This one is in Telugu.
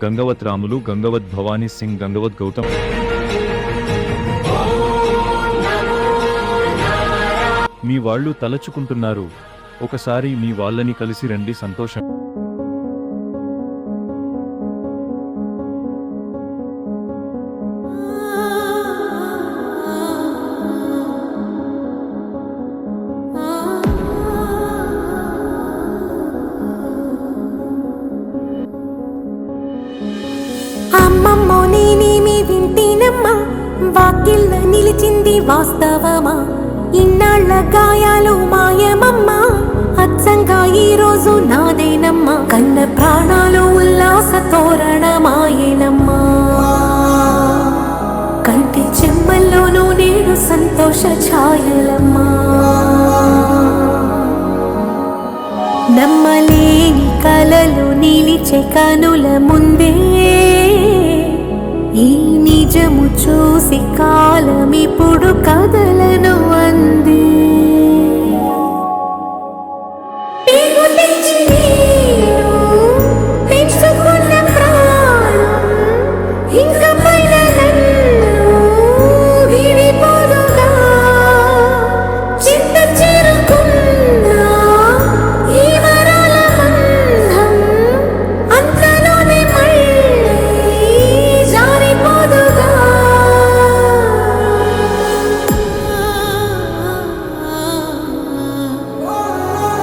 గంగవత్ రాములు, గంగవత్ భవానీ సింగ్, గంగవత్ గౌతమ్. మీ వాళ్ళు తలచుకుంటున్నారు. ఒకసారి మీ వాళ్ళని కలిసి రండి. సంతోషం. అమ్మమ్మో నేనేమి వింటేనమ్మా, వాకిళ్ళ నిలిచింది వాస్తవమా? ఇన్నాళ్ల గాయాలు మాయమమ్మా, అచ్చంగా ఈ రోజు నాదేనమ్మా. కన్న ప్రాణాలు ఉల్లాస తోరణమాయేనమ్మా, కంటి చెమ్మల్లోనూ నేడు సంతోష ఛాయలమ్మా. నమ్మలేని కలలు నిలిచే కనుల ముందే, ఈ నిజము చూసి కాలమిప్పుడు కథలను అంది.